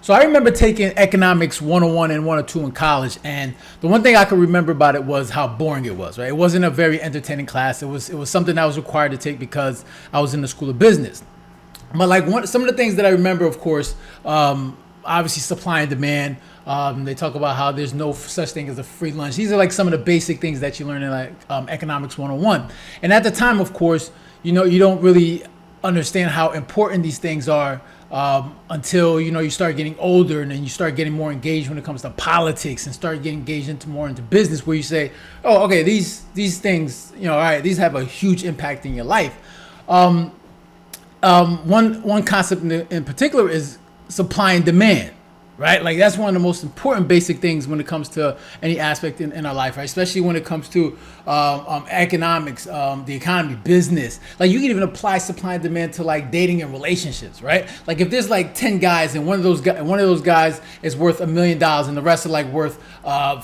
So I remember taking economics 101 and 102 in college, and the one thing I could remember about it was how boring it was. Right, it wasn't a very entertaining class. It was something I was required to take because I was in the school of business. But like some of the things that I remember, of course, obviously supply and demand. They talk about how there's no such thing as a free lunch. These are like some of the basic things that you learn in like economics 101. And at the time, of course, you don't really understand how important these things are until you start getting older, and then you start getting more engaged when it comes to politics, and start getting engaged into business, where you say, oh, okay, these things, all right, these have a huge impact in your life. One concept in particular is supply and demand, right? Like that's one of the most important basic things when it comes to any aspect in our life, right? Especially when it comes to economics, the economy, business. Like you can even apply supply and demand to like dating and relationships, right? Like if there's like 10 guys and one of those guys is worth $1 million and the rest are like worth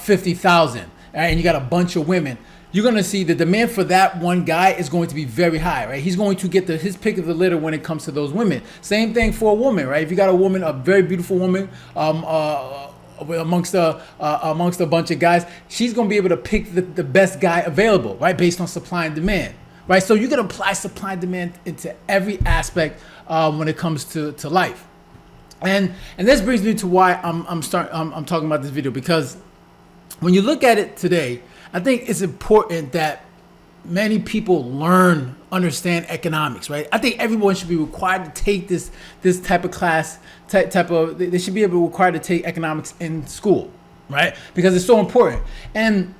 50,000, right? And you got a bunch of women. You're going to see the demand for that one guy is going to be very high, right? He's going to get his pick of the litter when it comes to those women. Same thing for a woman, right? If you got a woman, a very beautiful woman, amongst a bunch of guys, she's going to be able to pick the best guy available, right? Based on supply and demand, right? So you can apply supply and demand into every aspect when it comes to life. And this brings me to why I'm talking about this video, because when you look at it today, I think it's important that many people understand economics, right? I think everyone should be required to take this type of class, they should be required to take economics in school, right? Because it's so important. And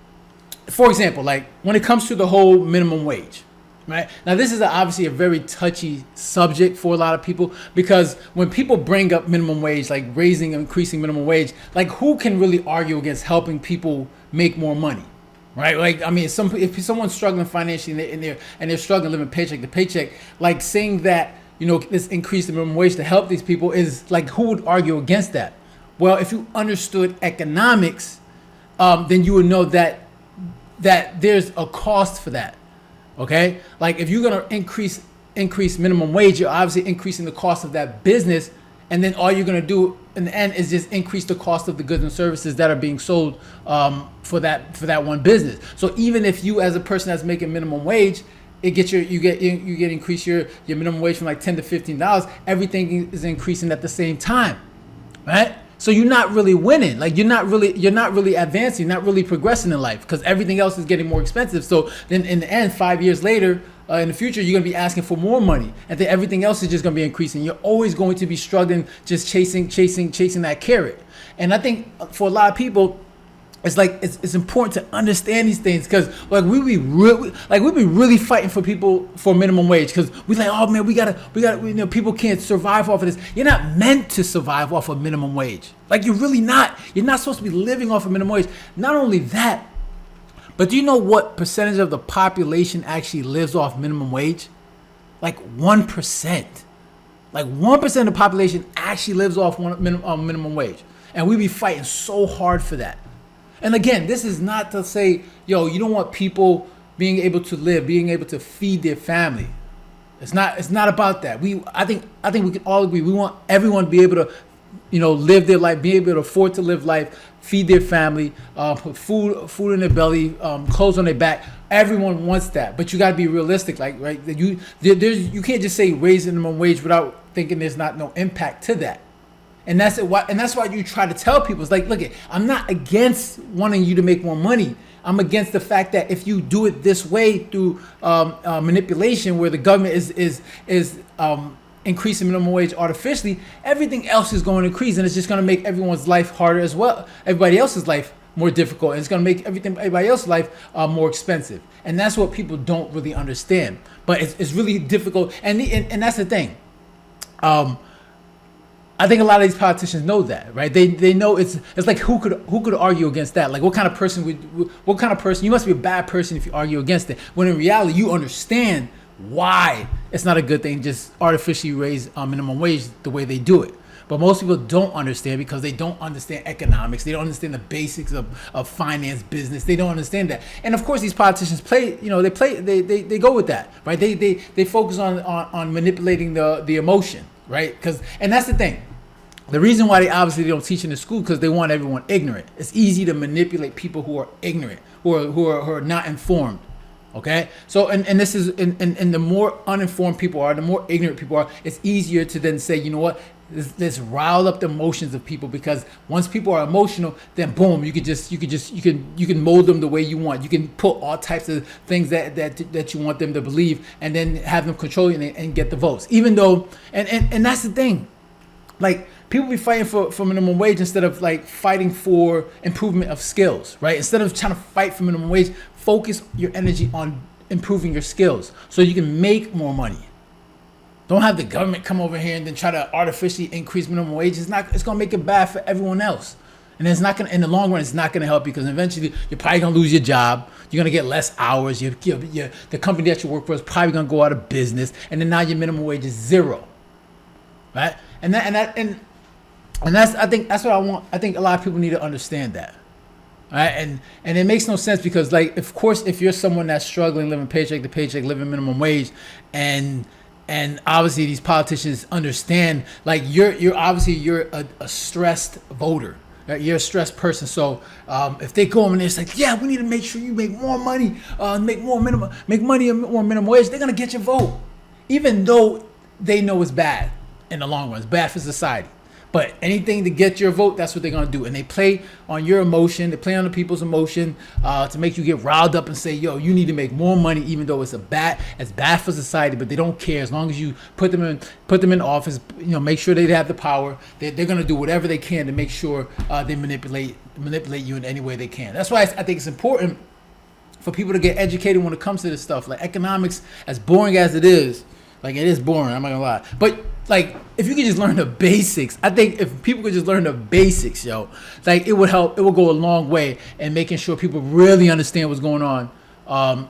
for example, like when it comes to the whole minimum wage, right? Now this is obviously a very touchy subject for a lot of people, because when people bring up minimum wage, like increasing minimum wage, like who can really argue against helping people make more money? Right, like I mean, if someone's struggling financially and they're struggling living paycheck to paycheck, like saying that this increase in minimum wage to help these people is like, who would argue against that? Well, if you understood economics, then you would know that there's a cost for that. Okay, like if you're gonna increase minimum wage, you're obviously increasing the cost of that business, and then all you're gonna do in the end is just increase the cost of the goods and services that are being sold for that one business. So even if you, as a person that's making minimum wage, you get increase your minimum wage from like $10 to $15, everything is increasing at the same time, right? So you're not really winning. Like you're not really advancing, not really progressing in life, because everything else is getting more expensive. So then in the end, 5 years later, in the future, you're gonna be asking for more money, and then everything else is just gonna be increasing. You're always going to be struggling, just chasing that carrot. And I think for a lot of people, it's like it's important to understand these things, because like we be really fighting for people for minimum wage, because we like, oh man, we gotta people can't survive off of this. You're not meant to survive off of minimum wage. Like you're really not. You're not supposed to be living off of minimum wage. Not only that, but do you know what percentage of the population actually lives off minimum wage? Like 1%. Like 1% of the population actually lives off minimum wage. And we be fighting so hard for that. And again, this is not to say, you don't want people being able to live, being able to feed their family. It's not about that. I think we can all agree. We want everyone to be able to, live their life, be able to afford to live life, feed their family, put food in their belly, clothes on their back. Everyone wants that, but you got to be realistic. Like, right, you can't just say raise the minimum wage without thinking there's no impact to that. And that's why you try to tell people, it's like, look, I'm not against wanting you to make more money. I'm against the fact that if you do it this way through manipulation, where the government is increasing minimum wage artificially, everything else is going to increase, and it's just going to make everyone's life harder as well. Everybody else's life more difficult, and it's going to make everybody else's life more expensive. And that's what people don't really understand. But it's really difficult, and that's the thing. I think a lot of these politicians know that, right? They know it's like, who could argue against that? Like, what kind of person you must be a bad person if you argue against it. When in reality, you understand why it's not a good thing just artificially raise minimum wage the way they do it. But most people don't understand, because they don't understand economics. They don't understand the basics of finance, business. They don't understand that. And of course, these politicians they go with that, right? They focus on manipulating the emotion, right? And that's the thing. The reason why they don't teach in the school because they want everyone ignorant. It's easy to manipulate people who are ignorant, who are not informed. Okay, so and this is and the more uninformed people are, the more ignorant people are, it's easier to then say, you know what, let's rile up the emotions of people, because once people are emotional, then boom, you can mold them the way you want. You can put all types of things that you want them to believe, and then have them control you and get the votes. Even though, and that's the thing, like, people be fighting for minimum wage instead of like fighting for improvement of skills, right? Instead of trying to fight for minimum wage, focus your energy on improving your skills so you can make more money. Don't have the government come over here and then try to artificially increase minimum wage. It's gonna make it bad for everyone else. And it's not gonna, in the long run, it's not gonna help you, because eventually you're probably gonna lose your job. You're gonna get less hours. The company that you work for is probably gonna go out of business, and then now your minimum wage is zero, right? And that's, I think that's what I want. I think a lot of people need to understand that. All right, and it makes no sense, because, like, of course, if you're someone that's struggling, living paycheck to paycheck, living minimum wage, and obviously these politicians understand, like, you're obviously a stressed voter. Right? You're a stressed person. So if they go in there, it's like, yeah, we need to make sure you make more money, make more minimum wage. They're gonna get your vote, even though they know it's bad in the long run. It's bad for society. But anything to get your vote, that's what they're going to do. And they play on your emotion. They play on the people's emotion to make you get riled up and say, yo, you need to make more money, even though it's bad for society. But they don't care. As long as you put them in office, make sure they have the power. They're going to do whatever they can to make sure they manipulate you in any way they can. That's why I think it's important for people to get educated when it comes to this stuff. Like, economics, as boring as it is, like, it is boring, I'm not gonna lie. But, like, if you could just learn the basics, I think if people could just learn the basics, like, it would help. It would go a long way in making sure people really understand what's going on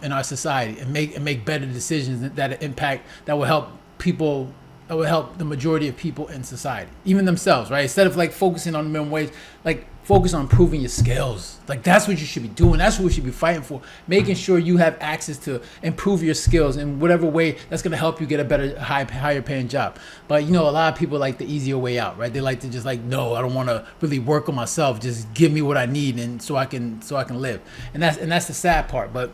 in our society, and make better decisions that will help people. That will help the majority of people in society, even themselves, right? Instead of, like, focusing on the minimum wage, like, focus on improving your skills. Like, that's what you should be doing. That's what we should be fighting for. Making sure you have access to improve your skills in whatever way that's going to help you get a better, higher paying job. But, a lot of people like the easier way out, right? They like to just, like, no, I don't want to really work on myself. Just give me what I need, and so I can live. And that's the sad part. But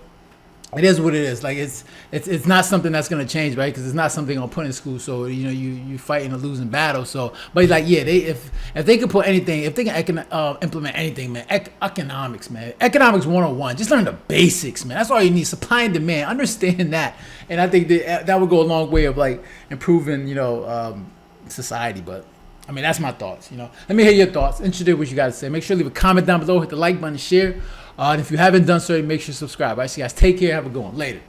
it is what it is. Like, it's not something that's gonna change, right? Because it's not something gonna put in school. So you fighting a losing battle. So, but, like, yeah, if they could put anything, if they can implement anything, man, economics, man, economics 101. Just learn the basics, man. That's all you need. Supply and demand. Understand that, and I think that would go a long way of, like, improving, society. But, I mean, that's my thoughts. Let me hear your thoughts. Interested in what you guys say. Make sure to leave a comment down below. Hit the like button, share. And if you haven't done so, make sure to subscribe. All right, so, guys, take care. Have a good one. Later.